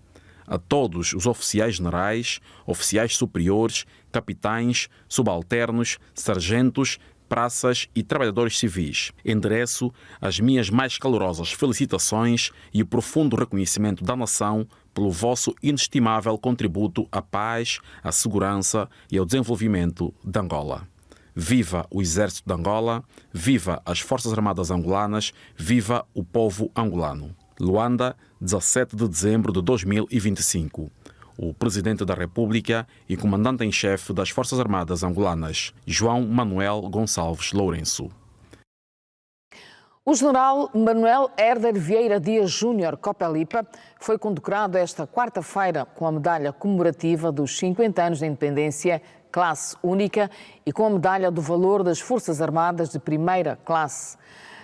A todos os oficiais generais, oficiais superiores, capitães, subalternos, sargentos, praças e trabalhadores civis, endereço as minhas mais calorosas felicitações e o profundo reconhecimento da nação pelo vosso inestimável contributo à paz, à segurança e ao desenvolvimento de Angola. Viva o Exército de Angola, viva as Forças Armadas Angolanas, viva o povo angolano. Luanda, 17 de dezembro de 2025. O Presidente da República e Comandante em Chefe das Forças Armadas Angolanas, João Manuel Gonçalves Lourenço. O general Manuel Herder Vieira Dias Júnior Copelipa foi condecorado esta quarta-feira com a medalha comemorativa dos 50 anos de independência, classe única, e com a medalha do valor das Forças Armadas de primeira classe.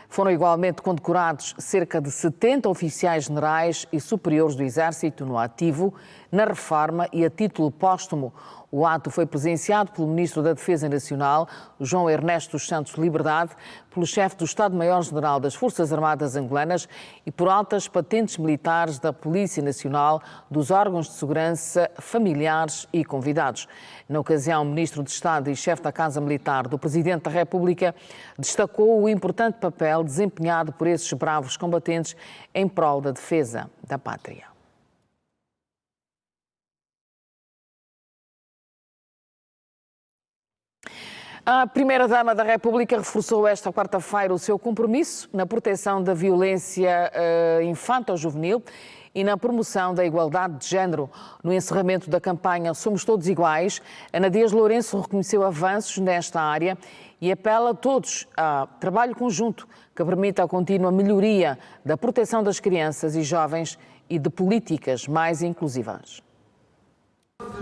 Foram igualmente condecorados cerca de 70 oficiais generais e superiores do Exército no ativo, na reforma e a título póstumo. O ato foi presenciado pelo Ministro da Defesa Nacional, João Ernesto dos Santos Liberdade, pelo chefe do Estado-Maior-General das Forças Armadas Angolanas e por altas patentes militares da Polícia Nacional, dos órgãos de segurança, familiares e convidados. Na ocasião, o Ministro de Estado e chefe da Casa Militar do Presidente da República destacou o importante papel desempenhado por esses bravos combatentes em prol da defesa da pátria. A Primeira-Dama da República reforçou esta quarta-feira o seu compromisso na proteção da violência infanto-juvenil e na promoção da igualdade de género. No encerramento da campanha Somos Todos Iguais, Ana Dias Lourenço reconheceu avanços nesta área e apela a todos a trabalho conjunto que permita a contínua melhoria da proteção das crianças e jovens e de políticas mais inclusivas.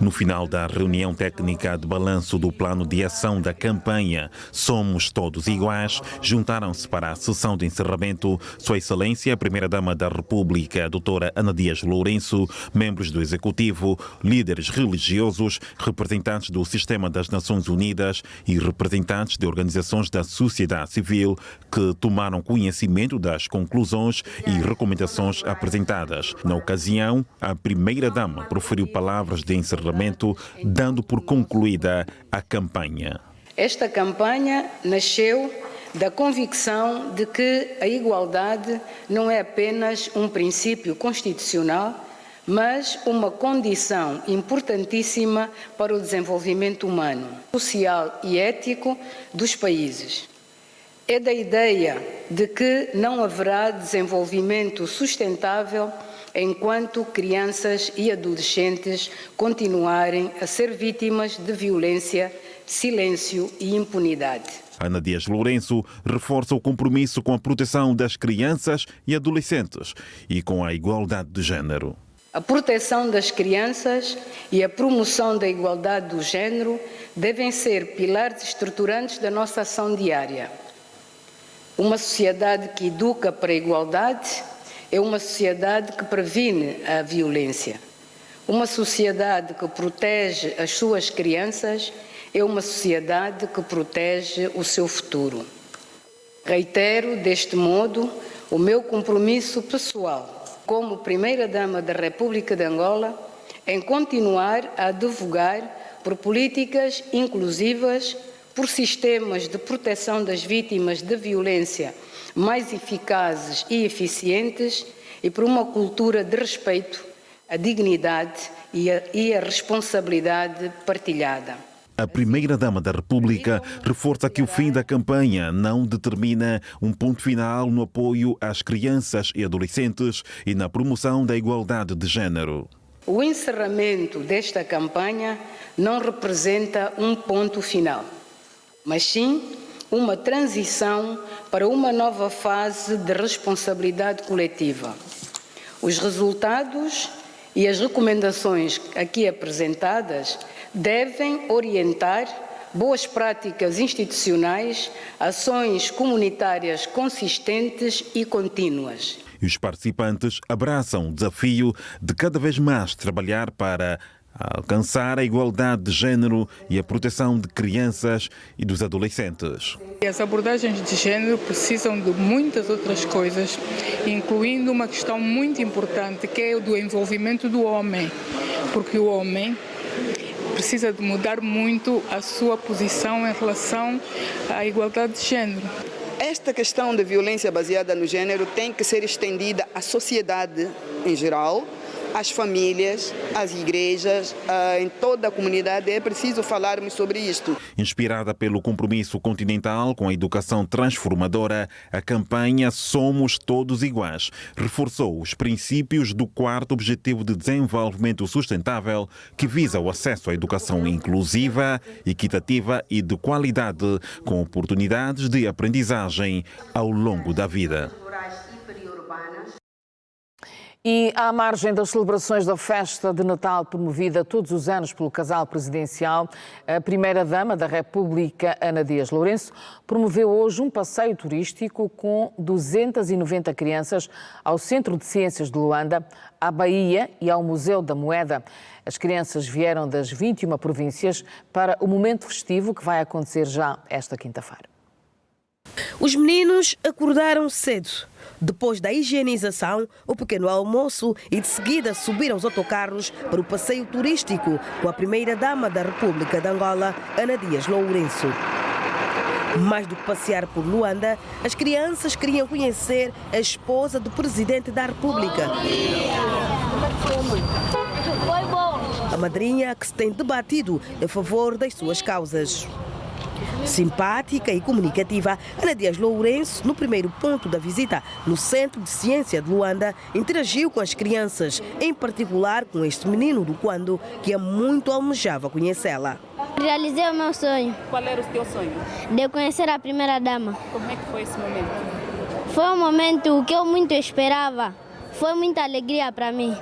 No final da reunião técnica de balanço do plano de ação da campanha Somos Todos Iguais, juntaram-se para a sessão de encerramento Sua Excelência, a Primeira-Dama da República, a doutora Ana Dias Lourenço, membros do Executivo, líderes religiosos, representantes do Sistema das Nações Unidas e representantes de organizações da sociedade civil que tomaram conhecimento das conclusões e recomendações apresentadas. Na ocasião, a Primeira-Dama proferiu palavras de encerramento, dando por concluída a campanha. Esta campanha nasceu da convicção de que a igualdade não é apenas um princípio constitucional, mas uma condição importantíssima para o desenvolvimento humano, social e ético dos países. É da ideia de que não haverá desenvolvimento sustentável enquanto crianças e adolescentes continuarem a ser vítimas de violência, silêncio e impunidade. Ana Dias Lourenço reforça o compromisso com a proteção das crianças e adolescentes e com a igualdade de género. A proteção das crianças e a promoção da igualdade do género devem ser pilares estruturantes da nossa ação diária. Uma sociedade que educa para a igualdade é uma sociedade que previne a violência. Uma sociedade que protege as suas crianças é uma sociedade que protege o seu futuro. Reitero, deste modo, o meu compromisso pessoal, como Primeira-Dama da República de Angola, em continuar a advogar por políticas inclusivas, por sistemas de proteção das vítimas de violência mais eficazes e eficientes e por uma cultura de respeito, a dignidade e a responsabilidade partilhada. A Primeira-Dama da República reforça que o fim da campanha não determina um ponto final no apoio às crianças e adolescentes e na promoção da igualdade de género. O encerramento desta campanha não representa um ponto final, mas sim uma transição para uma nova fase de responsabilidade coletiva. Os resultados e as recomendações aqui apresentadas devem orientar boas práticas institucionais, ações comunitárias consistentes e contínuas. E os participantes abraçam o desafio de cada vez mais trabalhar para alcançar a igualdade de género e a proteção de crianças e dos adolescentes. As abordagens de género precisam de muitas outras coisas, incluindo uma questão muito importante, que é o do envolvimento do homem, porque o homem precisa de mudar muito a sua posição em relação à igualdade de género. Esta questão da violência baseada no género tem que ser estendida à sociedade em geral, às famílias, às igrejas, em toda a comunidade. É preciso falarmos sobre isto. Inspirada pelo compromisso continental com a educação transformadora, a campanha Somos Todos Iguais reforçou os princípios do 4º Objetivo de Desenvolvimento Sustentável, que visa o acesso à educação inclusiva, equitativa e de qualidade, com oportunidades de aprendizagem ao longo da vida. E à margem das celebrações da festa de Natal promovida todos os anos pelo casal presidencial, a primeira-dama da República, Ana Dias Lourenço, promoveu hoje um passeio turístico com 290 crianças ao Centro de Ciências de Luanda, à Bahia e ao Museu da Moeda. As crianças vieram das 21 províncias para o momento festivo que vai acontecer já esta quinta-feira. Os meninos acordaram cedo. Depois da higienização, o pequeno almoço e de seguida subiram os autocarros para o passeio turístico com a primeira-dama da República de Angola, Ana Dias Lourenço. Mais do que passear por Luanda, as crianças queriam conhecer a esposa do presidente da República. A madrinha que se tem debatido a favor das suas causas. Simpática e comunicativa, Ana Dias Lourenço, no primeiro ponto da visita no Centro de Ciência de Luanda, interagiu com as crianças, em particular com este menino do Quando, que há muito almejava conhecê-la. Realizei o meu sonho. Qual era o teu sonho? De conhecer a primeira-dama. Como é que foi esse momento? Foi um momento que eu muito esperava. Foi muita alegria para mim.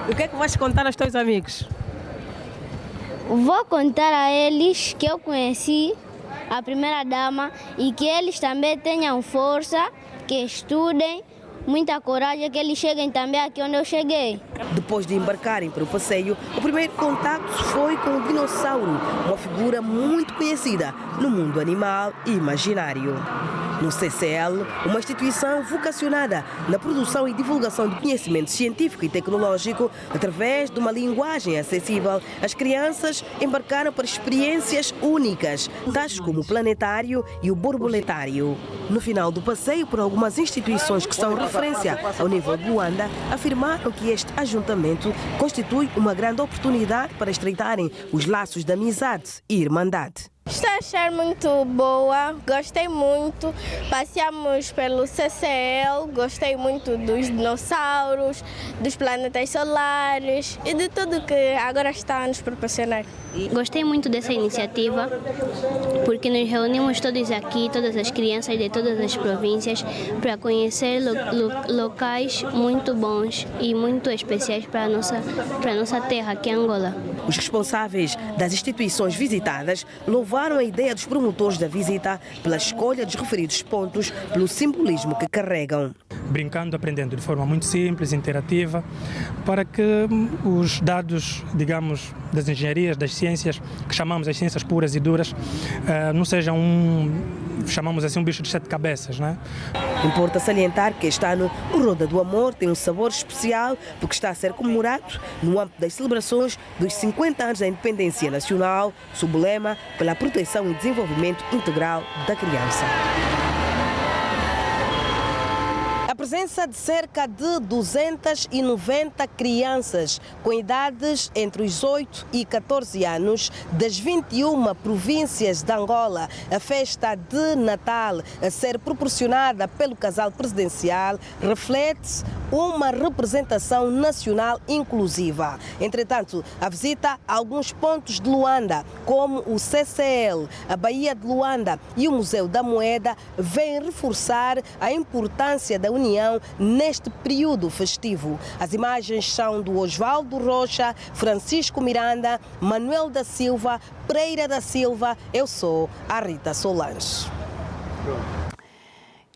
O que é que vais contar aos teus amigos? Vou contar a eles que eu conheci a primeira-dama e que eles também tenham força, que estudem, muita coragem, que eles cheguem também aqui onde eu cheguei. Depois de embarcarem para o passeio, o primeiro contato foi com o dinossauro, uma figura muito conhecida no mundo animal e imaginário. No CCL, uma instituição vocacionada na produção e divulgação de conhecimento científico e tecnológico através de uma linguagem acessível, as crianças embarcaram para experiências únicas, tais como o planetário e o borboletário. No final do passeio, por algumas instituições que são referência ao nível de Luanda, afirmaram que este ajuntamento constitui uma grande oportunidade para estreitarem os laços de amizade e irmandade. Estou a achar muito boa, gostei muito. Passeamos pelo CCL, gostei muito dos dinossauros, dos planetas solares e de tudo que agora está a nos proporcionar. Gostei muito dessa iniciativa porque nos reunimos todos aqui, todas as crianças de todas as províncias, para conhecer locais muito bons e muito especiais para a nossa terra, que é Angola. Os responsáveis das instituições visitadas louvaram a ideia dos promotores da visita pela escolha dos referidos pontos, pelo simbolismo que carregam. Brincando, aprendendo de forma muito simples, interativa, para que os dados, digamos, das engenharias, das ciências, que chamamos as ciências puras e duras, não sejam chamamos assim, um bicho de 7 cabeças, né? Importa salientar que este ano o Roda do Amor tem um sabor especial porque está a ser comemorado no âmbito das celebrações dos 50 anos da independência nacional, sob o lema pela proteção e desenvolvimento integral da criança. presença de cerca de 290 crianças com idades entre os 8 e 14 anos das 21 províncias de Angola. A festa de Natal a ser proporcionada pelo casal presidencial reflete uma representação nacional inclusiva. Entretanto, a visita a alguns pontos de Luanda, como o CCL, a Baía de Luanda e o Museu da Moeda, vem reforçar a importância da união neste período festivo. As imagens são do Osvaldo Rocha, Francisco Miranda, Manuel da Silva, Pereira da Silva. Eu sou a Rita Solange.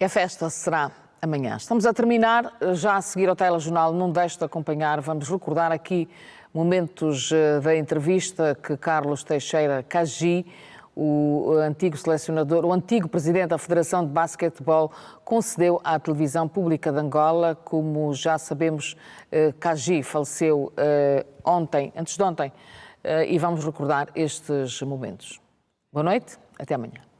A festa será amanhã. Estamos a terminar, já a seguir ao telejornal, não deixe de acompanhar, vamos recordar aqui momentos da entrevista que Carlos Teixeira Cagi, o antigo selecionador, o antigo presidente da Federação de Basquetebol, concedeu à televisão pública de Angola. Como já sabemos, Cagi faleceu antes de ontem, e vamos recordar estes momentos. Boa noite, até amanhã.